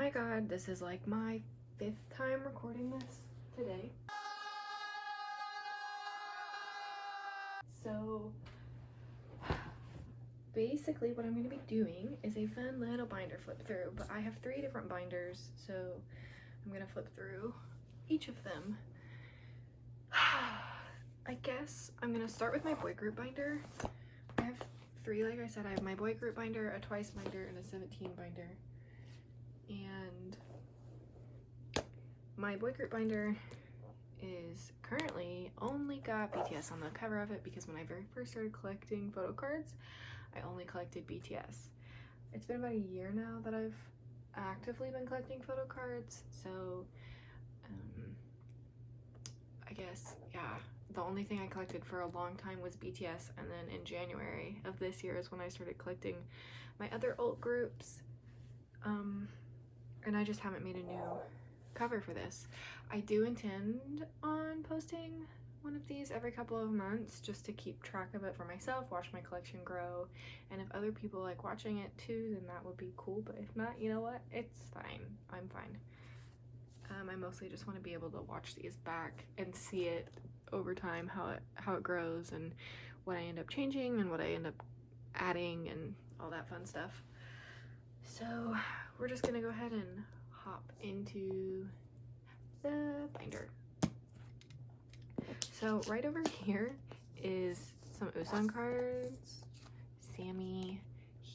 my god, this is like my 5th time recording this today. So basically what I'm going to be doing is a fun little binder flip through, but I have 3 different binders, so I'm going to flip through each of them. I guess I'm going to start with my boy group binder. I have 3, like I said. I have my boy group binder, a twice binder, and a 17 binder. And my boy group binder is currently only got BTS on the cover of it because when I very first started collecting photo cards, I only collected BTS. It's been about a year now that I've actively been collecting photo cards, so I guess, yeah, the only thing I collected for a long time was BTS, and then in January of this year is when I started collecting my other alt groups, and I just haven't made a new cover for this. I do intend on posting one of these every couple of months just to keep track of it for myself, watch my collection grow, and if other people like watching it too, then that would be cool, but if not, you know what, it's fine. I'm fine. I mostly just want to be able to watch these back and see it over time, how it grows and what I end up changing and what I end up adding and all that fun stuff. So we're just gonna go ahead and hop into the binder. So right over here is some Usan cards. Sammy,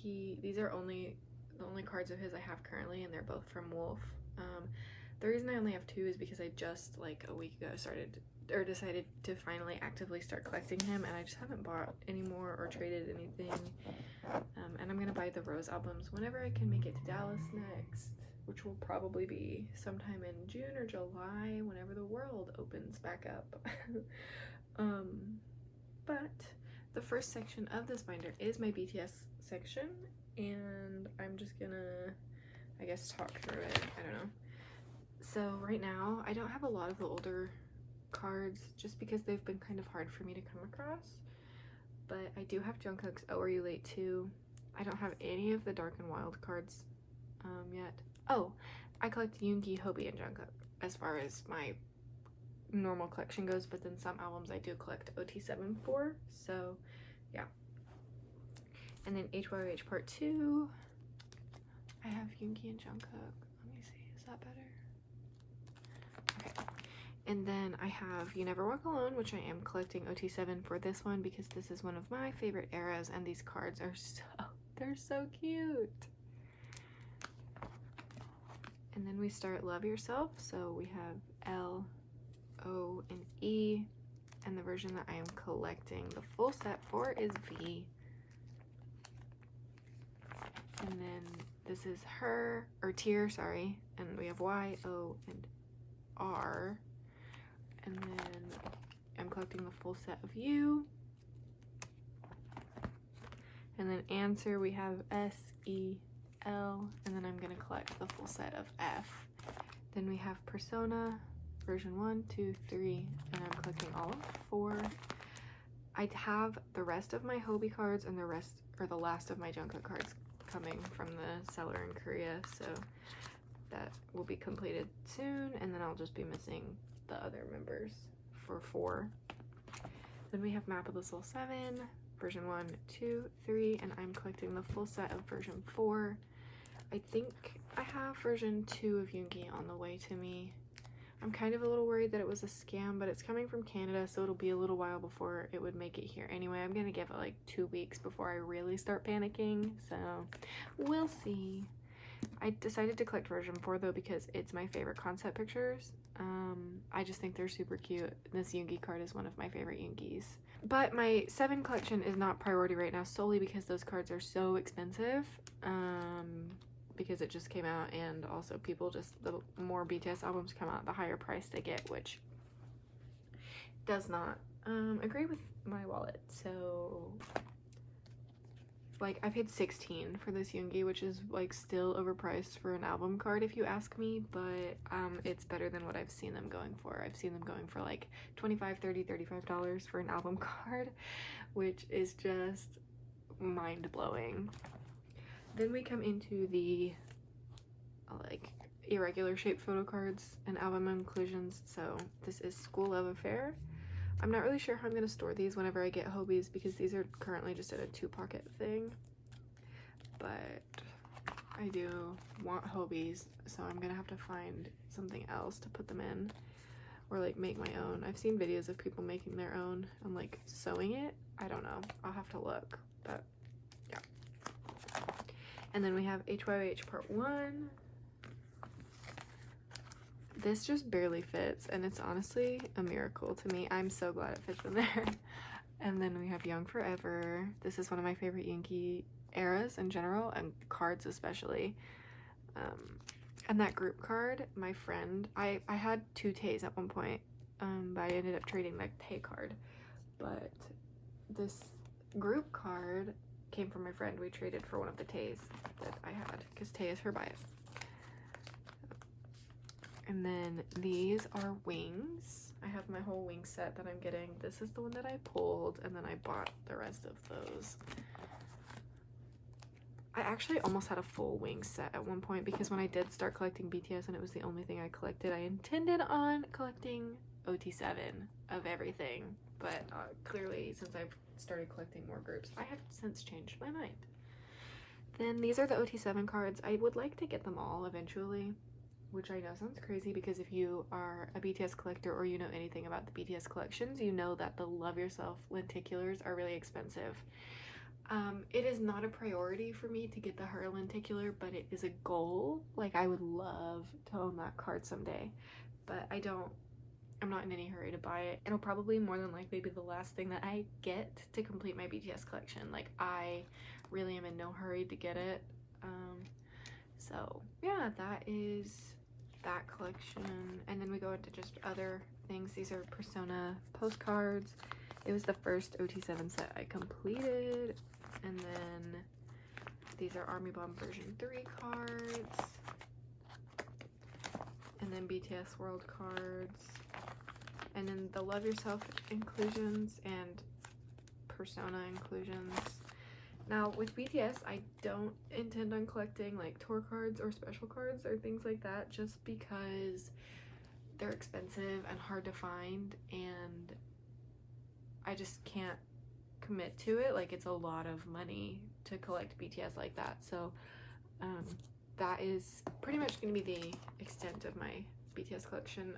these are the only cards of his I have currently, and they're both from Wolf. The reason I only have 2 is because I just like a week ago decided to finally actively start collecting him, and I just haven't bought any more or traded anything. And I'm gonna buy the Rose albums whenever I can make it to Dallas next, which will probably be sometime in June or July, whenever the world opens back up. But the first section of this binder is my BTS section, and I'm just gonna, I guess, talk through it. I don't know. So right now, I don't have a lot of the older cards just because they've been kind of hard for me to come across, but I do have Jungkook's Oh Are You Late Too. I don't have any of the Dark and Wild cards yet. Oh, I collect Yoongi, Hobi, and Jungkook as far as my normal collection goes, but then some albums I do collect OT7 for, so yeah. And then HYH Part 2, I have Yoongi and Jungkook. Let me see, is that better? Okay. And then I have You Never Walk Alone, which I am collecting OT7 for this one because this is one of my favorite eras, and these cards are they're so cute. And then we start Love Yourself. So we have L, O, and E, and the version that I am collecting the full set for is V. And then this is Her, or Tear, sorry, and we have Y, O, and R. And then I'm collecting the full set of You. And then Answer, we have S, E, L, and then I'm gonna collect the full set of F. Then we have Persona, version 1, 2, 3, and I'm collecting all of 4. I have the rest of my Hobi cards and the last of my Jungkook cards coming from the seller in Korea, so that will be completed soon, and then I'll just be missing the other members for 4. Then we have Map of the Soul 7, version 1, 2, 3, and I'm collecting the full set of version 4. I think I have version 2 of Yoongi on the way to me. I'm kind of a little worried that it was a scam, but it's coming from Canada, so it'll be a little while before it would make it here. Anyway, I'm gonna give it like 2 weeks before I really start panicking, so we'll see. I decided to collect version 4 though because it's my favorite concept pictures. I just think they're super cute. This Yoongi card is one of my favorite Yoongis. But my 7 collection is not priority right now solely because those cards are so expensive. Because it just came out, and also people just, the more BTS albums come out, the higher price they get, which does not agree with my wallet. So like I paid $16 for this Yoongi, which is like still overpriced for an album card if you ask me, but it's better than what I've seen them going for. I've seen them going for like $25, $30, $35 for an album card, which is just mind-blowing. Then we come into the like irregular shaped photo cards and album inclusions. So this is School Love Affair. I'm not really sure how I'm going to store these whenever I get Hobies because these are currently just in a 2-pocket thing. But I do want Hobies, so I'm going to have to find something else to put them in or like make my own. I've seen videos of people making their own and like sewing it. I don't know. I'll have to look, but yeah. And then we have heyyyy part 1. This just barely fits, and it's honestly a miracle to me. I'm so glad it fits in there. And then we have Young Forever. This is one of my favorite Yankee eras in general, and cards especially. And that group card, my friend, I had 2 Tays at one point, but I ended up trading the Tay card. But this group card came from my friend. We traded for one of the Tays that I had, because Tay is her bias. And then these are wings. I have my whole wing set that I'm getting. This is the one that I pulled, and then I bought the rest of those. I actually almost had a full wing set at one point because when I did start collecting BTS and it was the only thing I collected, I intended on collecting OT7 of everything. But clearly, since I've started collecting more groups, I have since changed my mind. Then these are the OT7 cards. I would like to get them all eventually, which I know sounds crazy because if you are a BTS collector or you know anything about the BTS collections, you know that the Love Yourself lenticulars are really expensive. It is not a priority for me to get the her lenticular, but it is a goal. Like, I would love to own that card someday, but I'm not in any hurry to buy it. It'll probably more than likely be the last thing that I get to complete my BTS collection. Like, I really am in no hurry to get it. So yeah, that is that collection. And then we go into just other things. These are Persona postcards. It was the first OT7 set I completed. And then these are Army Bomb version 3 cards. And then BTS World cards. And then the Love Yourself inclusions and Persona inclusions. Now with BTS, I don't intend on collecting like tour cards or special cards or things like that, just because they're expensive and hard to find, and I just can't commit to it. Like, it's a lot of money to collect BTS like that. So that is pretty much going to be the extent of my BTS collection,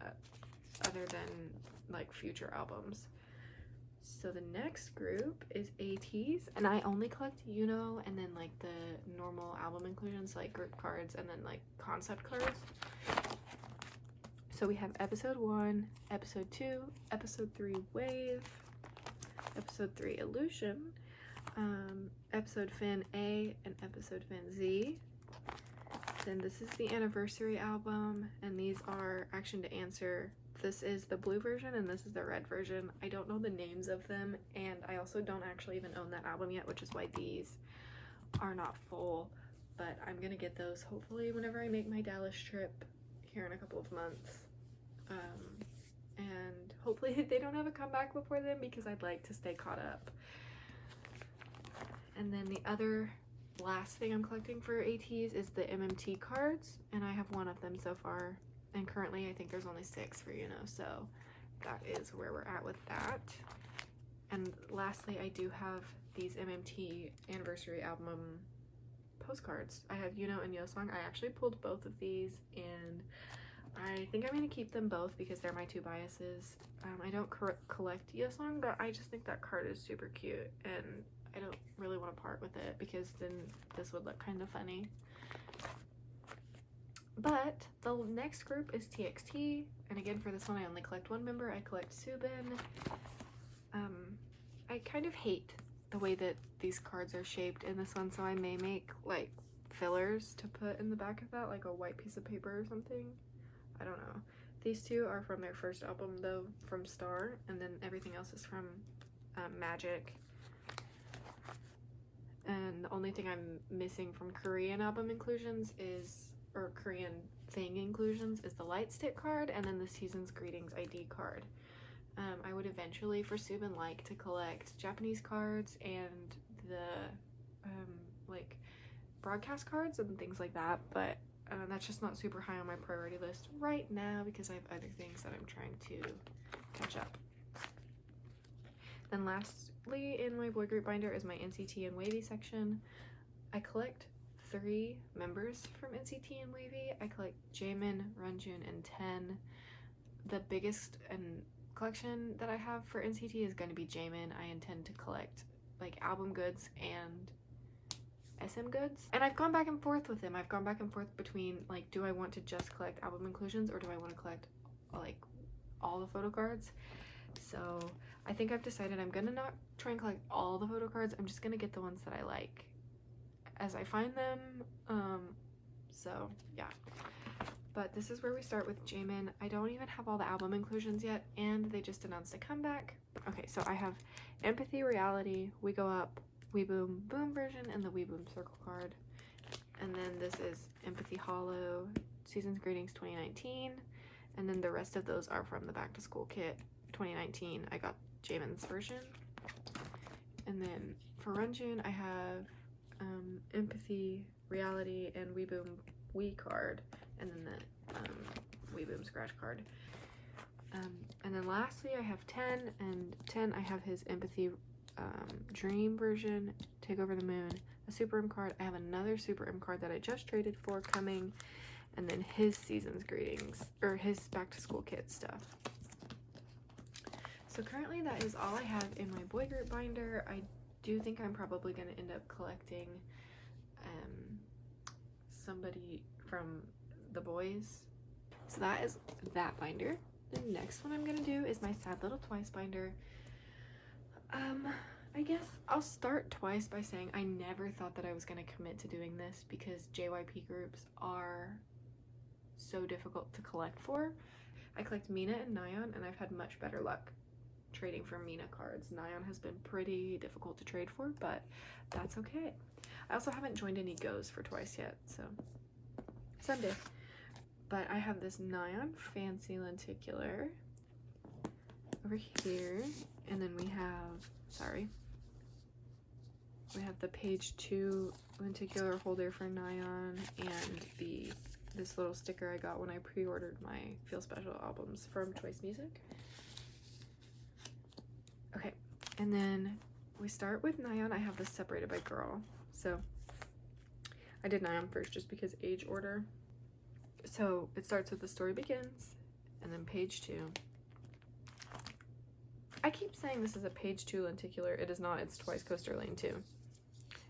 other than like future albums. So the next group is ATEEZ, and I only collect and then like the normal album inclusions, like group cards and then like concept cards. So we have episode 1, episode 2, episode 3 Wave, episode 3 Illusion, episode Fan A, and episode Fan Z. Then this is the anniversary album, and these are Action to Answer. This is the blue version and this is the red version. I don't know the names of them, and I also don't actually even own that album yet, which is why these are not full, but I'm gonna get those hopefully whenever I make my Dallas trip here in a couple of months. And hopefully they don't have a comeback before then, because I'd like to stay caught up. And then the other last thing I'm collecting for ATEEZ is the MMT cards, and I have one of them so far. And currently I think there's only 6 for so that is where we're at with that. And lastly, I do have these MMT anniversary album postcards. I have and Yeosang. I actually pulled both of these, and I think I'm going to keep them both because they're my 2 biases. I don't collect Yeosang, but I just think that card is super cute, and I don't really want to part with it because then this would look kind of funny. But the next group is TXT, and again for this one I only collect one member. I collect Subin. I kind of hate the way that these cards are shaped in this one, so I may make like fillers to put in the back of that, like a white piece of paper or something. I don't know. These 2 are from their first album though, from Star, and then everything else is from Magic. And the only thing I'm missing from Korean album inclusions or Korean thing inclusions is the light stick card and then the Season's Greetings ID card. I would eventually for Subin like to collect Japanese cards and the like broadcast cards and things like that, but that's just not super high on my priority list right now because I have other things that I'm trying to catch up. Then lastly in my boy group binder is my NCT and Wavy section. I collect 3 members from NCT and Wavy. I collect Jaemin, Renjun, and Ten. The biggest collection that I have for NCT is going to be Jaemin. I intend to collect like album goods and SM goods, and I've gone back and forth with them. I've gone back and forth between like, do I want to just collect album inclusions or do I want to collect like all the photo cards? So I think I've decided I'm gonna not try and collect all the photo cards. I'm just gonna get the ones that I like as I find them. So yeah, but this is where we start with Jaemin. I don't even have all the album inclusions yet, and they just announced a comeback. Okay, so I have Empathy, Reality, We Go Up, We Boom, Boom version, and the We Boom circle card. And then this is Empathy Hollow, Season's Greetings 2019, and then the rest of those are from the Back to School kit 2019. I got Jaemin's version. And then for Renjun, I have Empathy, Reality, and We Boom We card, and then the We Boom scratch card. And then lastly, I have 10, and 10 I have his Empathy Dream version, Take Over the Moon, a Super M card. I have another Super M card that I just traded for coming, and then his Season's Greetings, or his Back to School kit stuff. So currently that is all I have in my boy group binder. I do think I'm probably going to end up collecting somebody from the boys. So that is that binder. The next one I'm going to do is my Sad Little Twice binder. I guess I'll start Twice by saying I never thought that I was going to commit to doing this because JYP groups are so difficult to collect for. I collect Mina and Nayeon, and I've had much better luck trading for Mina cards. Nayeon has been pretty difficult to trade for, but that's okay. I also haven't joined any goes for Twice yet, so someday. But I have this Nayeon Fancy Lenticular over here, and then we have, we have the page 2 lenticular holder for Nayeon, and this little sticker I got when I pre-ordered my Feel Special albums from Choice Music. Okay, and then we start with Nayeon. I have this separated by girl, so I did Nayeon first just because age order. So it starts with The Story Begins, and then page 2. I keep saying this is a page 2 lenticular. It is not. It's Twice Coaster Lane 2.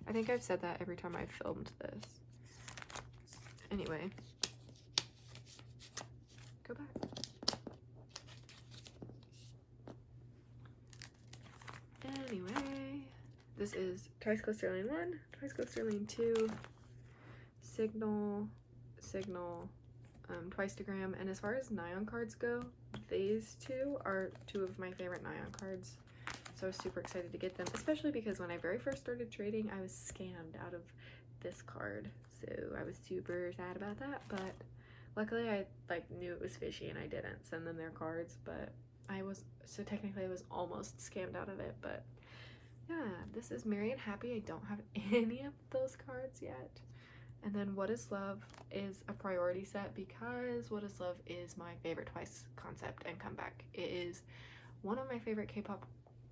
I think I've said that every time I've filmed this. Anyway, go back. Anyway, this is Twice Coaster Lane 1, Twice Coaster Lane 2, Signal, Twice-togram, and as far as Nayeon cards go, these two are 2 of my favorite Nayeon cards, so I was super excited to get them, especially because when I very first started trading, I was scammed out of this card, so I was super sad about that, but luckily I knew it was fishy and I didn't send them their cards, but so technically I was almost scammed out of it. But yeah, this is Merry and Happy. I don't have any of those cards yet. And then What Is Love is a priority set because What Is Love is my favorite Twice concept and comeback. It is one of my favorite K-pop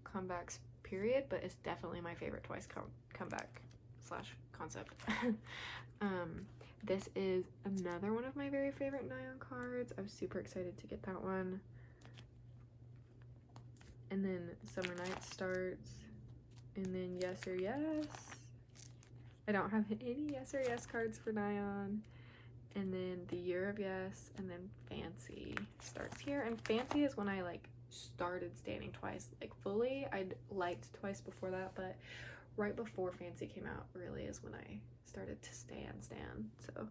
comebacks, period, but it's definitely my favorite Twice comeback / concept. This is another one of my very favorite Nayeon cards. I was super excited to get that one. And then Summer Night starts, and then Yes or Yes. I don't have any Yes or Yes cards for Nayeon. And then The Year of Yes, and then Fancy starts here. And Fancy is when I started standing Twice fully. I'd liked Twice before that, but right before Fancy came out really is when I started to stan. So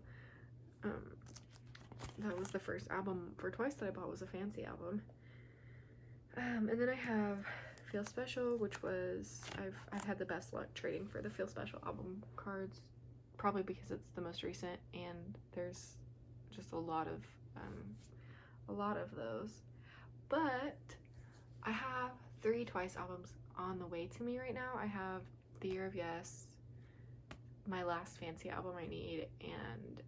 that was the first album for Twice that I bought, was a Fancy album. And then I have Feel Special, which was, I've had the best luck trading for the Feel Special album cards, probably because it's the most recent and there's just a lot of those. But I have 3 Twice albums on the way to me right now. I have The Year of Yes, my last Fancy album I need, and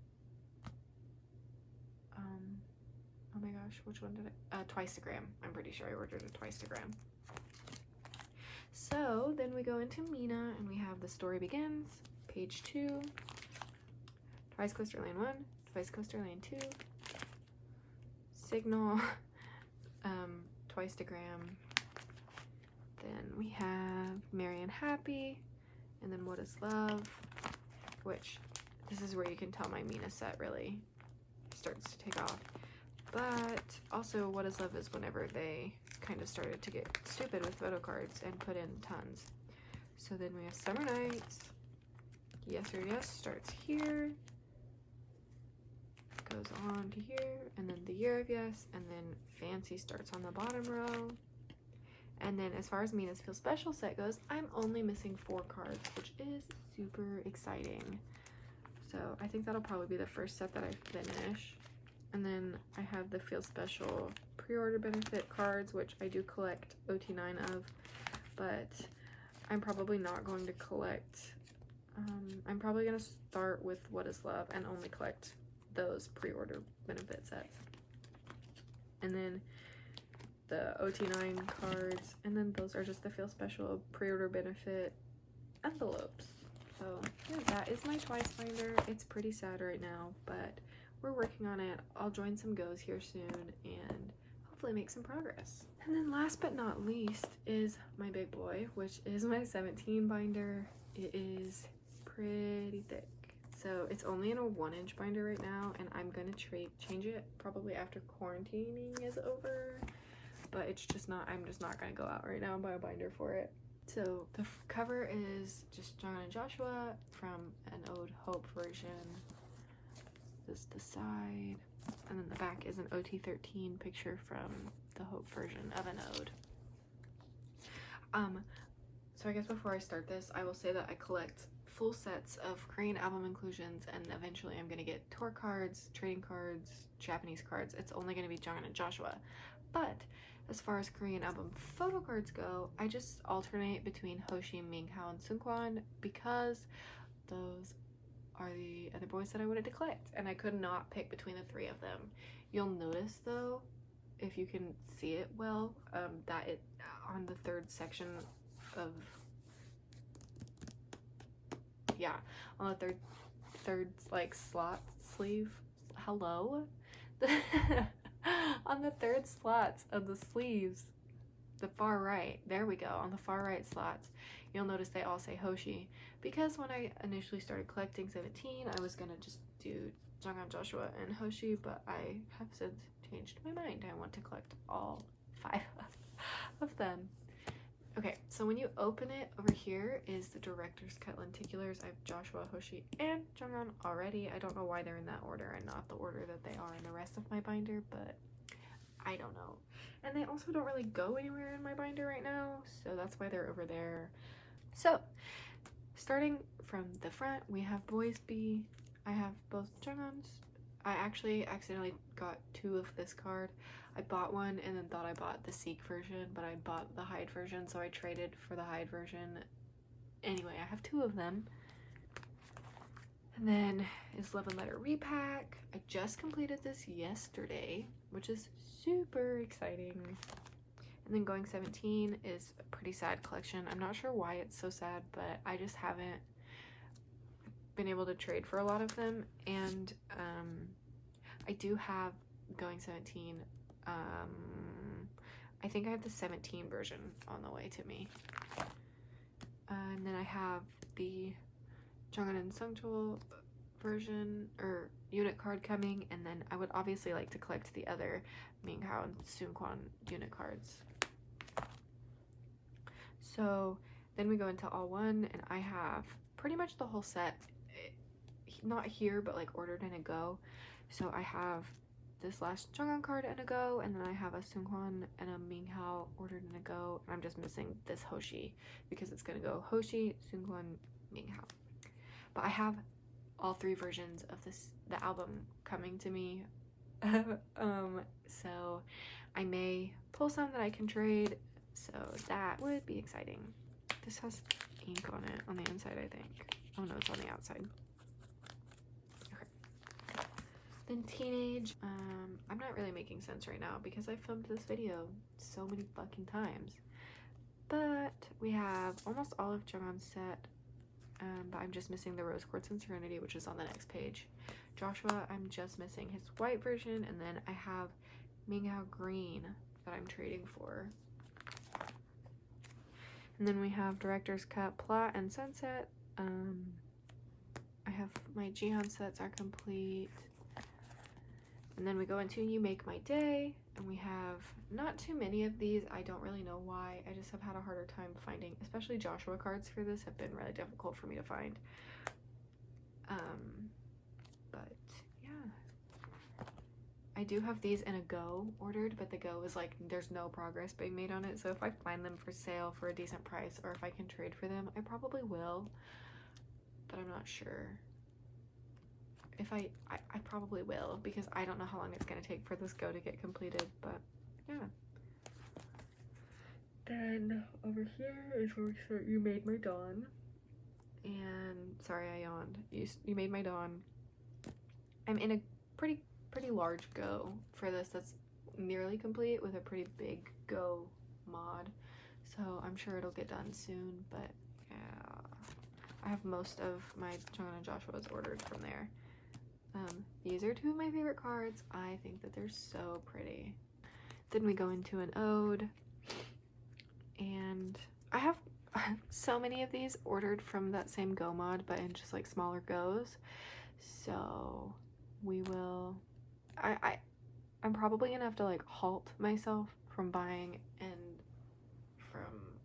gosh, which one did I? Twice-a-gram. I'm pretty sure I ordered a twice-a-gram. So then we go into Mina and we have The Story Begins, page 2, Twice Coaster Lane 1, Twice Coaster Lane 2, Signal, Twice-a-gram. Then we have Merry and Happy, and then What Is Love, which this is where you can tell my Mina set really starts to take off. But also What Is Love is whenever they kind of started to get stupid with photo cards and put in tons. So then we have Summer Nights, Yes or Yes starts here, goes on to here, and then The Year of Yes, and then Fancy starts on the bottom row. And then as far as Mina's Feel Special set goes, I'm only missing 4 cards, which is super exciting. So I think that'll probably be the first set that I finish. And then I have the Feel Special pre-order benefit cards, which I do collect OT9 of, but I'm probably not going to collect, I'm probably going to start with What Is Love and only collect those pre-order benefit sets. And then the OT9 cards, and then those are just the Feel Special pre-order benefit envelopes. So yeah, that is my Twice binder. It's pretty sad right now, but we're working on it. I'll join some goes here soon and hopefully make some progress. And then last but not least is my big boy, which is my 17 binder. It is pretty thick. So it's only in a 1-inch binder right now, and I'm gonna change it probably after quarantining is over. But it's just not, I'm just not gonna go out right now and buy a binder for it. So the cover is just Jungkook and Joshua from an Ode Hope version. This is the side, and then the back is an OT13 picture from the Hope version of an Ode. So I guess before I start this, I will say that I collect full sets of Korean album inclusions, and eventually I'm gonna get tour cards, trading cards, Japanese cards. It's only gonna be Jungkook and Joshua. But as far as Korean album photo cards go, I just alternate between Hoshi, Minghao, and Seungkwan because those are the other boys that I wanted to collect, and I could not pick between the 3 of them. You'll notice though, if you can see it well, that it on the 3rd section of, yeah, on the third like slot sleeve, hello, on the 3rd slots of the sleeves, the far right, there we go, on the far right slots, you'll notice they all say Hoshi, because when I initially started collecting 17, I was gonna just do Jungkook, Joshua, and Hoshi, but I have since changed my mind. I want to collect all 5 of them. Okay, so when you open it, over here is the director's cut lenticulars. I have Joshua, Hoshi, and Jungkook already. I don't know why they're in that order and not the order that they are in the rest of my binder, but I don't know. And they also don't really go anywhere in my binder right now, so that's why they're over there. So, starting from the front, we have Boys B. I have both Jungkook's. I actually accidentally got 2 of this card. I bought one and then thought I bought the Seek version, but I bought the Hide version, so I traded for the Hide version. Anyway, I have 2 of them. And then is Love and Letter Repack. I just completed this yesterday, which is super exciting. And then Going 17 is a pretty sad collection. I'm not sure why it's so sad, but I just haven't been able to trade for a lot of them. And I do have Going 17. I think I have the 17 version on the way to me. And then I have the Jungkook and Seungchul version or unit card coming, and then I would obviously like to collect the other Minghao and Seungkwan unit cards. So then we go into All One, and I have pretty much the whole set, not here, but like ordered in a go. So I have this last Jungkook card in a go, and then I have a Seungkwan and a Minghao ordered in a go. I'm just missing this Hoshi because it's gonna go Hoshi, Seungkwan, Minghao. But I have all 3 versions of the album coming to me. So I may pull some that I can trade, so that would be exciting. This has ink on it on the inside, I think. Oh no, it's on the outside. Okay. Then Teenage. I'm not really making sense right now because I filmed this video so many fucking times. But we have almost all of Jungwon's set, but I'm just missing the Rose Quartz and Serenity, which is on the next page. Joshua, I'm just missing his white version, and then I have Minghao Green that I'm trading for. And then we have Director's Cut, Plot, and Sunset. I have my Jihan sets are complete. And then we go into You Make My Day, and we have not too many of these. I don't really know why. I just have had a harder time finding, especially Joshua cards for this have been really difficult for me to find. But yeah. I do have these in a Go ordered, but the Go is like, there's no progress being made on it. So if I find them for sale for a decent price, or if I can trade for them, I probably will. But I'm not sure. If I probably will, because I don't know how long it's going to take for this Go to get completed, but yeah. Then over here is where we start You Made My Dawn. And sorry, I yawned. You Made My Dawn. I'm in a pretty large Go for this that's nearly complete with a pretty big Go mod. So I'm sure it'll get done soon, but yeah. I have most of my Jungwon and Joshua's ordered from there. These are two of my favorite cards. I think that they're so pretty. Then we go into an Ode, and I have so many of these ordered from that same Go mod, but in just like smaller Goes. So we will, I'm probably gonna have to like halt myself from buying and from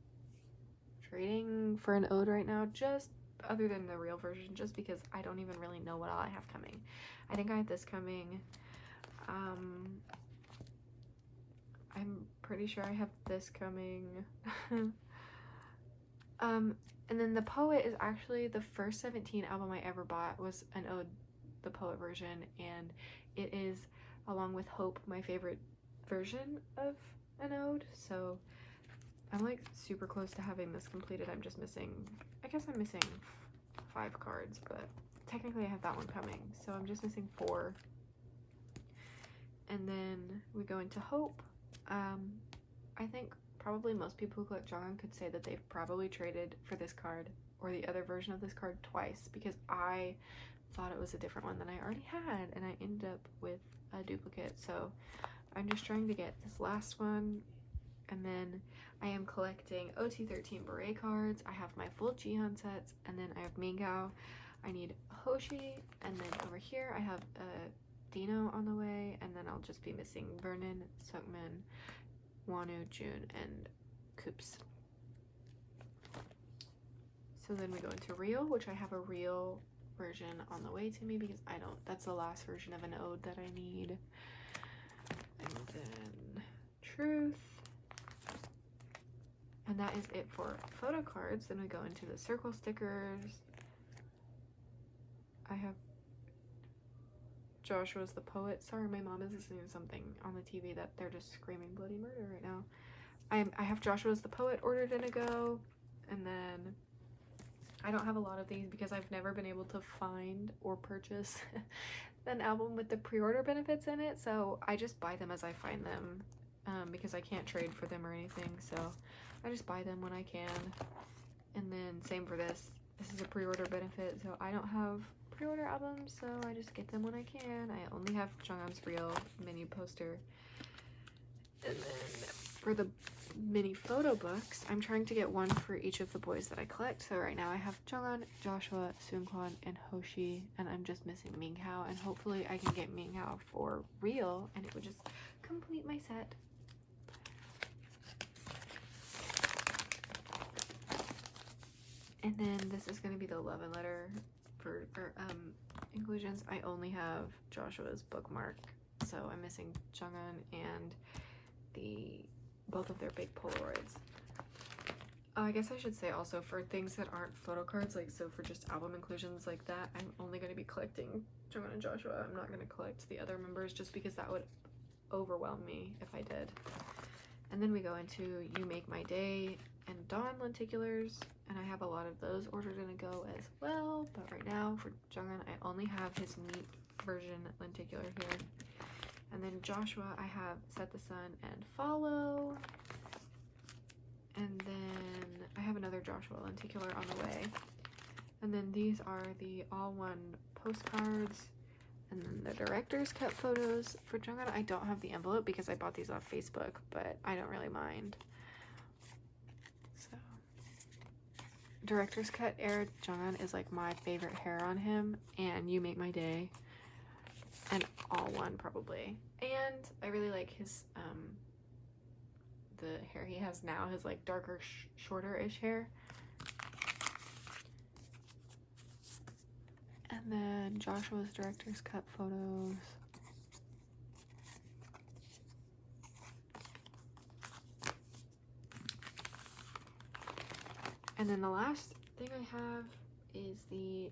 trading for an Ode right now, just other than the real version, just because I don't even really know what all I have coming. I think I have this coming. I'm pretty sure I have this coming. And then The Poet is actually the first 17 album I ever bought was an Ode, the Poet version, and it is, along with Hope, my favorite version of an Ode. So I'm like super close to having this completed. I'm just missing, I guess I'm missing 5 cards, but technically I have that one coming, so I'm just missing 4. And then we go into Hope. I think probably most people who collect Jungwon could say that they've probably traded for this card or the other version of this card twice, because I thought it was a different one than I already had, and I ended up with a duplicate. So I'm just trying to get this last one. And then I am collecting OT13 Beret cards. I have my full Jihan sets, and then I have Minghao. I need Hoshi, and then over here I have Dino on the way, and then I'll just be missing Vernon, Seokmin, Wonu, June, and Koops. So then we go into Real, which I have a Real version on the way to me because I don't, that's the last version of an Ode that I need. And then Truth. And that is it for photo cards. Then we go into the circle stickers. I have Joshua's The Poet. Sorry, my mom is listening to something on the TV that they're just screaming bloody murder right now. I have Joshua's The Poet ordered in a Go, and then I don't have a lot of these because I've never been able to find or purchase an album with the pre-order benefits in it, so I just buy them as I find them, because I can't trade for them or anything, so I just buy them when I can. And then same for this. This is a pre-order benefit, so I don't have pre-order albums, so I just get them when I can. I only have Jungwon's Real mini poster. And then for the mini photo books, I'm trying to get one for each of the boys that I collect. So right now I have Jungwon, Joshua, Seungkwan, and Hoshi, and I'm just missing Minghao, and hopefully I can get Minghao for Real, and it would just complete my set. And then this is going to be the love and letter for inclusions. I only have Joshua's bookmark, so I'm missing Jungwon and both of their big Polaroids. I guess I should say also, for things that aren't photo cards, like so for just album inclusions like that, I'm only going to be collecting Jungwon and Joshua. I'm not going to collect the other members just because that would overwhelm me if I did. And then we go into You Make My Day and Dawn lenticulars, and I have a lot of those ordered in a Go as well, but right now for Jungwon I only have his Meet version lenticular here. And then Joshua, I have Set the Sun and Follow. And then I have another Joshua lenticular on the way. And then these are the all-one postcards. And then the director's cut photos. For Jungkook, I don't have the envelope because I bought these off Facebook, but I don't really mind. So, director's cut Air Jungkook is like my favorite hair on him, and You Make My Day. And all one probably. And I really like his the hair he has now, his like darker shorter-ish hair. And then Joshua's director's cut photos. And then the last thing I have is the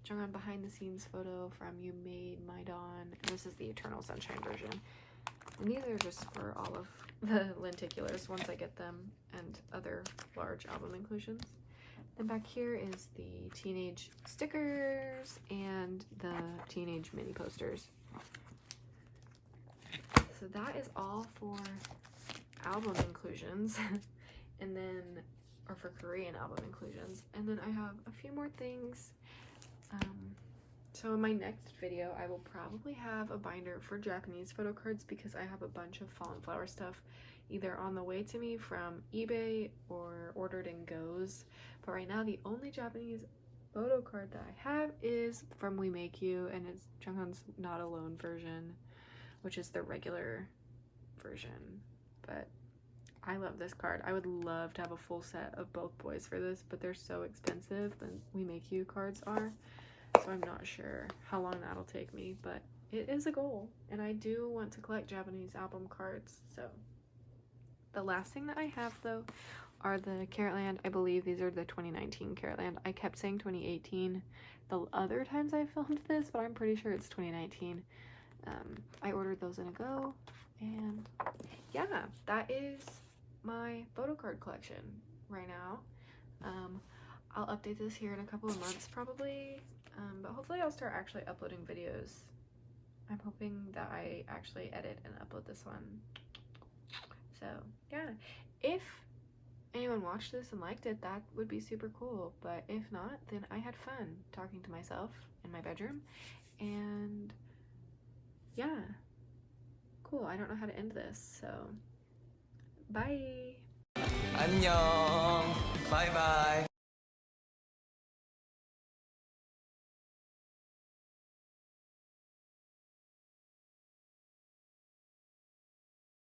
Jungkook behind the scenes photo from You Made My Dawn. And this is the Eternal Sunshine version. And these are just for all of the lenticulars once I get them, and other large album inclusions. Then back here is the teenage stickers and the teenage mini posters. So that is all for album inclusions. And then, or for Korean album inclusions. And then I have a few more things. So in my next video, I will probably have a binder for Japanese photo cards because I have a bunch of Fallen Flower stuff either on the way to me from eBay or ordered in goes. But right now, the only Japanese photo card that I have is from We Make You, and it's Jungkook's Not Alone version, which is the regular version. But I love this card. I would love to have a full set of both boys for this, but they're so expensive than We Make You cards are. So I'm not sure how long that'll take me, but it is a goal. And I do want to collect Japanese album cards. So the last thing that I have though are the Carrotland. I believe these are the 2019 Carrotland. I kept saying 2018 the other times I filmed this, but I'm pretty sure it's 2019. I ordered those in a go, and yeah, that is my photo card collection right now. I'll update this here in a couple of months probably, but hopefully I'll start actually uploading videos. I'm hoping that I actually edit and upload this one. So yeah, if anyone watched this and liked it, that would be super cool. But if not, then I had fun talking to myself in my bedroom. And yeah, cool. I don't know how to end this, so bye. 안녕. Bye bye.